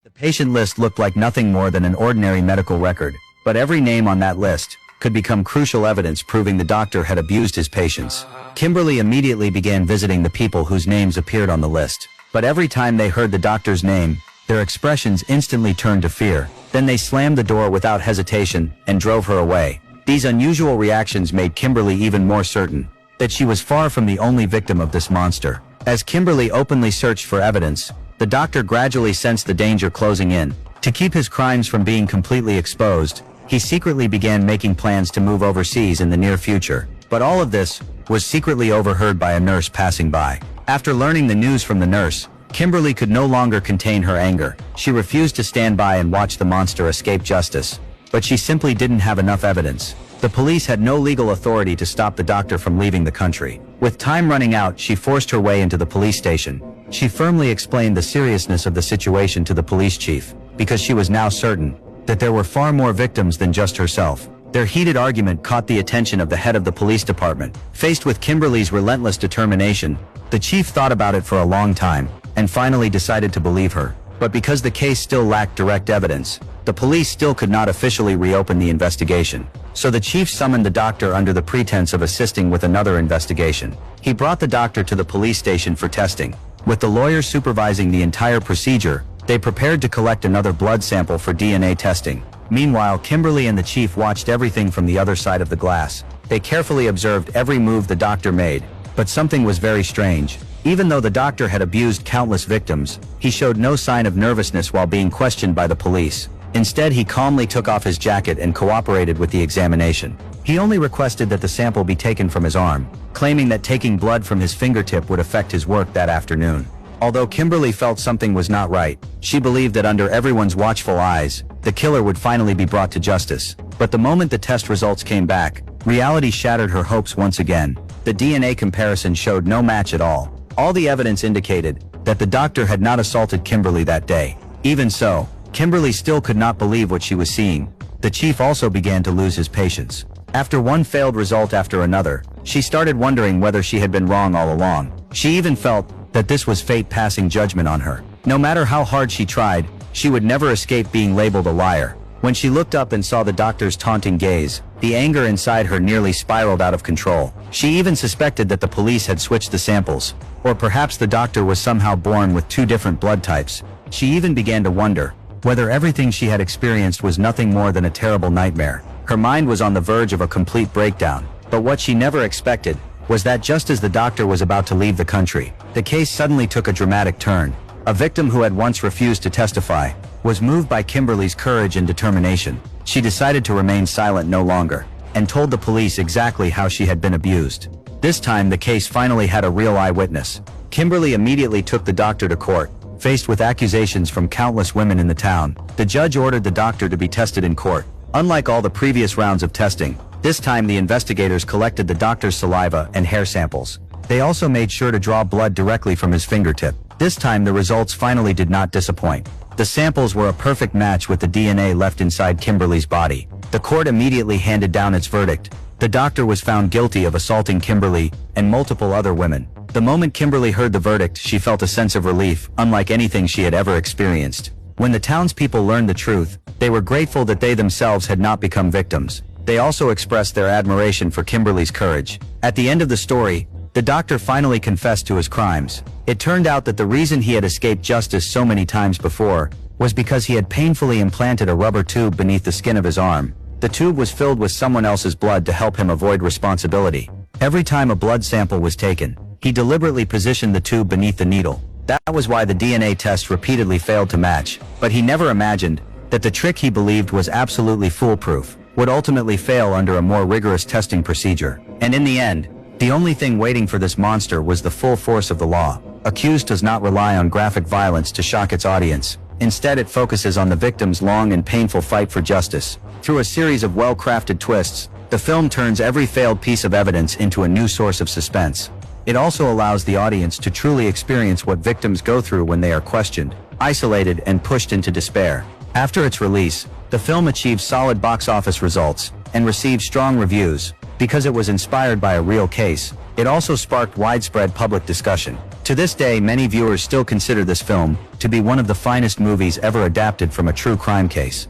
The patient list looked like nothing more than an ordinary medical record, but every name on that list could become crucial evidence proving the doctor had abused his patients. Kimberly immediately began visiting the people whose names appeared on the list, but every time they heard the doctor's name, their expressions instantly turned to fear. Then they slammed the door without hesitation and drove her away. These unusual reactions made Kimberly even more certain that she was far from the only victim of this monster. As Kimberly openly searched for evidence, the doctor gradually sensed the danger closing in. To keep his crimes from being completely exposed, he secretly began making plans to move overseas in the near future. But all of this was secretly overheard by a nurse passing by. After learning the news from the nurse, Kimberly could no longer contain her anger. She refused to stand by and watch the monster escape justice. But she simply didn't have enough evidence. The police had no legal authority to stop the doctor from leaving the country. With time running out, she forced her way into the police station. She firmly explained the seriousness of the situation to the police chief, because she was now certain that there were far more victims than just herself. Their heated argument caught the attention of the head of the police department. Faced with Kimberly's relentless determination, the chief thought about it for a long time, and finally decided to believe her. But because the case still lacked direct evidence, the police still could not officially reopen the investigation. So the chief summoned the doctor under the pretense of assisting with another investigation. He brought the doctor to the police station for testing. With the lawyers supervising the entire procedure, they prepared to collect another blood sample for DNA testing. Meanwhile, Kimberly and the chief watched everything from the other side of the glass. They carefully observed every move the doctor made. But something was very strange. Even though the doctor had abused countless victims, he showed no sign of nervousness while being questioned by the police. Instead, he calmly took off his jacket and cooperated with the examination. He only requested that the sample be taken from his arm, claiming that taking blood from his fingertip would affect his work that afternoon. Although Kimberly felt something was not right, she believed that under everyone's watchful eyes, the killer would finally be brought to justice. But the moment the test results came back, reality shattered her hopes once again. The DNA comparison showed no match at all. All the evidence indicated that the doctor had not assaulted Kimberly that day. Even so, Kimberly still could not believe what she was seeing. The chief also began to lose his patience. After one failed result after another, she started wondering whether she had been wrong all along. She even felt that this was fate passing judgment on her. No matter how hard she tried, she would never escape being labeled a liar. When she looked up and saw the doctor's taunting gaze, the anger inside her nearly spiraled out of control. She even suspected that the police had switched the samples, or perhaps the doctor was somehow born with two different blood types. She even began to wonder whether everything she had experienced was nothing more than a terrible nightmare. Her mind was on the verge of a complete breakdown. But what she never expected was that just as the doctor was about to leave the country, the case suddenly took a dramatic turn. A victim who had once refused to testify was moved by Kimberly's courage and determination. She decided to remain silent no longer, and told the police exactly how she had been abused. This time the case finally had a real eyewitness. Kimberly immediately took the doctor to court. Faced with accusations from countless women in the town, the judge ordered the doctor to be tested in court. Unlike all the previous rounds of testing, this time the investigators collected the doctor's saliva and hair samples. They also made sure to draw blood directly from his fingertip. This time the results finally did not disappoint. The samples were a perfect match with the DNA left inside Kimberly's body. The court immediately handed down its verdict. The doctor was found guilty of assaulting Kimberly and multiple other women. The moment Kimberly heard the verdict, she felt a sense of relief, unlike anything she had ever experienced. When the townspeople learned the truth, they were grateful that they themselves had not become victims. They also expressed their admiration for Kimberly's courage. At the end of the story, the doctor finally confessed to his crimes. It turned out that the reason he had escaped justice so many times before was because he had painfully implanted a rubber tube beneath the skin of his arm. The tube was filled with someone else's blood to help him avoid responsibility. Every time a blood sample was taken, he deliberately positioned the tube beneath the needle. That was why the DNA test repeatedly failed to match. But he never imagined that the trick he believed was absolutely foolproof would ultimately fail under a more rigorous testing procedure. And in the end, the only thing waiting for this monster was the full force of the law. Accuse does not rely on graphic violence to shock its audience. Instead, it focuses on the victim's long and painful fight for justice. Through a series of well-crafted twists, the film turns every failed piece of evidence into a new source of suspense. It also allows the audience to truly experience what victims go through when they are questioned, isolated, and pushed into despair. After its release, the film achieved solid box office results and received strong reviews. Because it was inspired by a real case, it also sparked widespread public discussion. To this day, many viewers still consider this film to be one of the finest movies ever adapted from a true crime case.